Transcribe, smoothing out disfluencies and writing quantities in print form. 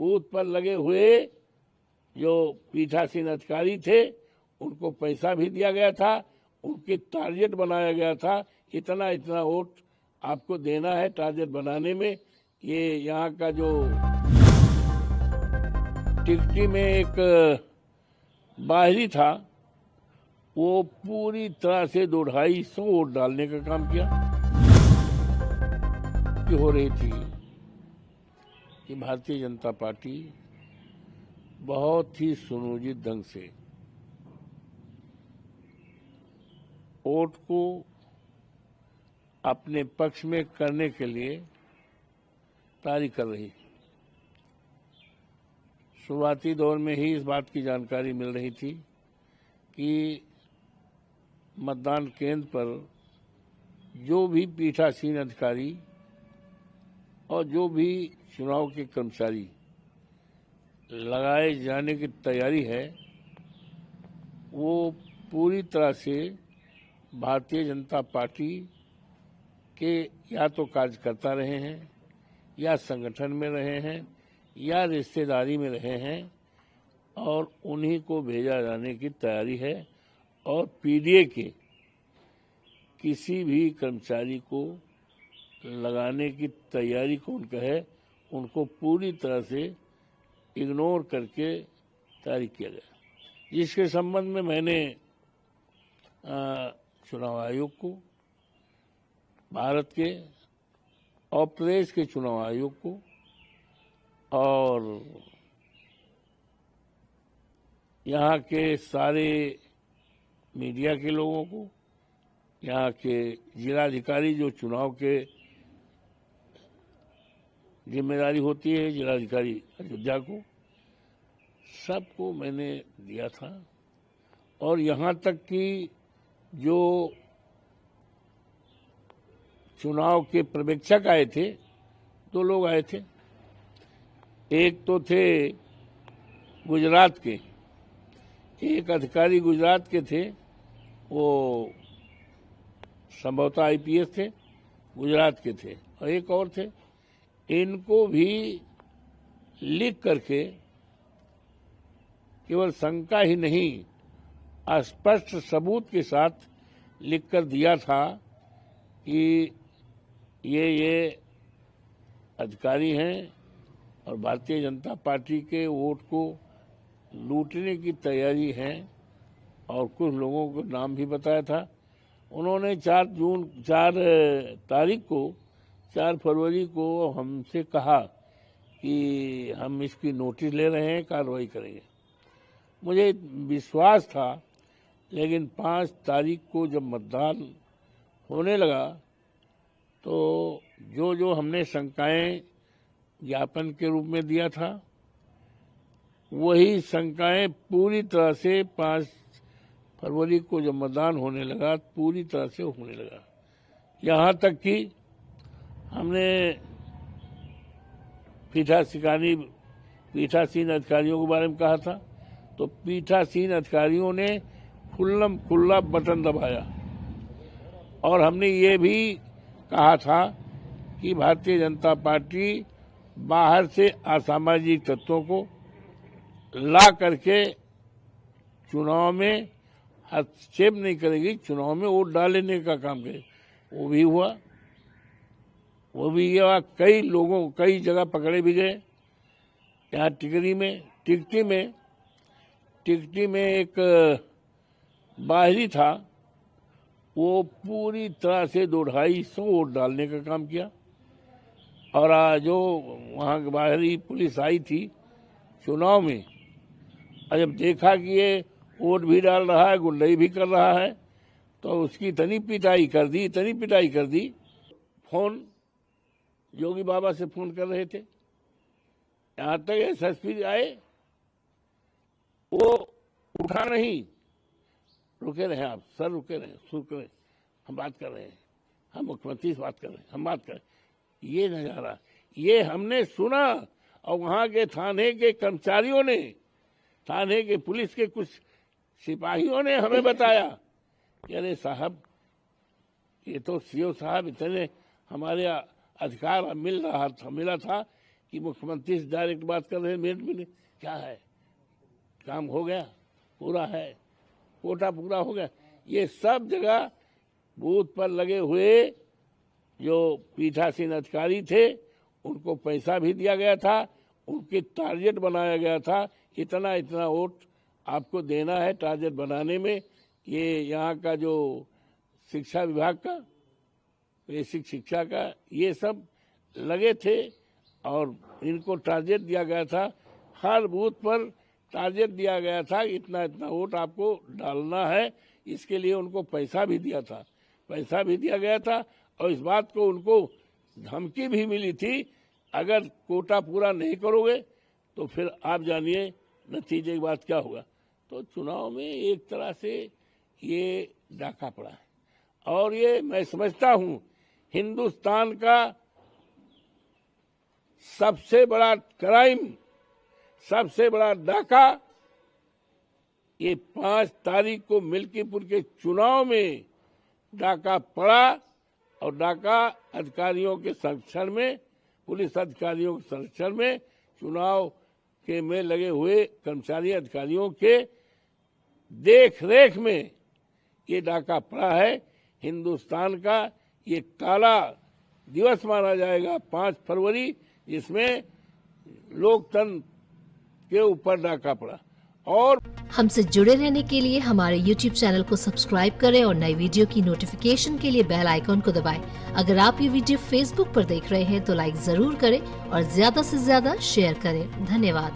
Booth पर लगे हुए जो पीठासीन अधिकारी थे उनको पैसा भी दिया गया था, उनके टारगेट बनाया गया था, इतना इतना वोट आपको देना है। टारगेट बनाने में ये यहाँ का जो टिकटी में एक बाहरी था वो पूरी तरह से 250 वोट डालने का काम किया। हो रही थी कि भारतीय जनता पार्टी बहुत ही सुनियोजित ढंग से वोट को अपने पक्ष में करने के लिए तैयारी कर रही। शुरुआती दौर में ही इस बात की जानकारी मिल रही थी कि मतदान केंद्र पर जो भी पीठासीन अधिकारी और जो भी चुनाव के कर्मचारी लगाए जाने की तैयारी है वो पूरी तरह से भारतीय जनता पार्टी के या तो कार्यकर्ता रहे हैं या संगठन में रहे हैं या रिश्तेदारी में रहे हैं और उन्हीं को भेजा जाने की तैयारी है। और पीडीए के किसी भी कर्मचारी को लगाने की तैयारी कौन कहे, उनको पूरी तरह से इग्नोर करके तैयारी किया गया, जिसके संबंध में मैंने चुनाव आयोग को, भारत के और प्रदेश के चुनाव आयोग को और यहाँ के सारे मीडिया के लोगों को, यहाँ के जिलाधिकारी जो चुनाव के जिम्मेदारी होती है, जिलाधिकारी अयोध्या को, सबको मैंने दिया था। और यहाँ तक कि जो चुनाव के पर्यवेक्षक आए थे, 2 लोग आए थे। एक तो थे गुजरात के, एक अधिकारी गुजरात के थे, वो संभवतः आईपीएस थे, गुजरात के थे, और एक और थे। इनको भी लिख करके केवल शंका ही नहीं, स्पष्ट सबूत के साथ लिखकर दिया था कि ये अधिकारी हैं और भारतीय जनता पार्टी के वोट को लूटने की तैयारी है। और कुछ लोगों को नाम भी बताया था। उन्होंने 4 तारीख को 4 फरवरी को हमसे कहा कि हम इसकी नोटिस ले रहे हैं, कार्रवाई करेंगे। मुझे विश्वास था, लेकिन 5 तारीख को जब मतदान होने लगा तो जो हमने शंकाएं ज्ञापन के रूप में दिया था, वही शंकाएं पूरी तरह से 5 फरवरी को जब मतदान होने लगा पूरी तरह से होने लगा। यहाँ तक कि हमने पीठासीन अधिकारियों के बारे में कहा था, तो पीठासीन अधिकारियों ने खुल्लम खुल्ला बटन दबाया। और हमने ये भी कहा था कि भारतीय जनता पार्टी बाहर से असामाजिक तत्वों को ला करके चुनाव में हस्तक्षेप नहीं करेगी, चुनाव में वोट डालने का काम करेगी। वो भी हुआ। कई लोगों कई जगह पकड़े भी गए। यहाँ टिकटी में एक बाहरी था, वो पूरी तरह से 250 वोट डालने का काम किया। और जो वहाँ बाहरी पुलिस आई थी चुनाव में, और जब देखा कि ये वोट भी डाल रहा है, गुंडई भी कर रहा है, तो उसकी इतनी पिटाई कर दी। फोन योगी बाबा से फोन कर रहे थे, यहाँ तक एसएसपी आए, वो उठा नहीं। रुके रहे आप सर, रुके रहे, हम बात कर रहे हैं, हम मुख्यमंत्री से बात कर रहे हैं, हम बात कर रहे हैं। ये नजारा ये हमने सुना। और वहां के थाने के कर्मचारियों ने, थाने के पुलिस के कुछ सिपाहियों ने हमें बताया कि अरे साहब, ये तो सीओ साहब इतने हमारे अधिकार मिला था कि मुख्यमंत्री से डायरेक्ट बात कर रहे हैं मिनट मिनट, क्या है, काम हो गया, पूरा है, कोटा पूरा हो गया। ये सब जगह बूथ पर लगे हुए जो पीठासीन अधिकारी थे उनको पैसा भी दिया गया था, उनके टारगेट बनाया गया था, इतना इतना वोट आपको देना है। टारगेट बनाने में ये यहाँ का जो शिक्षा विभाग का, बेसिक शिक्षा का, ये सब लगे थे और इनको टारगेट दिया गया था। हर बूथ पर टारगेट दिया गया था, इतना इतना वोट आपको डालना है। इसके लिए उनको पैसा भी दिया था, पैसा भी दिया गया था और इस बात को उनको धमकी भी मिली थी, अगर कोटा पूरा नहीं करोगे तो फिर आप जानिए नतीजे की बात क्या होगा। तो चुनाव में एक तरह से ये डाका पड़ा है और ये मैं समझता हूं हिंदुस्तान का सबसे बड़ा क्राइम, सबसे बड़ा डाका ये 5 तारीख को मिल्कीपुर के चुनाव में डाका पड़ा और डाका अधिकारियों के संरक्षण में, पुलिस अधिकारियों के संरक्षण में, चुनाव के में लगे हुए कर्मचारी अधिकारियों के देख रेख में ये डाका पड़ा है। हिंदुस्तान का ये काला दिवस माना जाएगा 5 फरवरी, जिसमें लोकतंत्र के ऊपर डाका पड़ा। और हमसे जुड़े रहने के लिए हमारे YouTube चैनल को सब्सक्राइब करें और नई वीडियो की नोटिफिकेशन के लिए बेल आइकॉन को दबाएं। अगर आप ये वीडियो Facebook पर देख रहे हैं तो लाइक जरूर करें और ज्यादा से ज्यादा शेयर करें। धन्यवाद।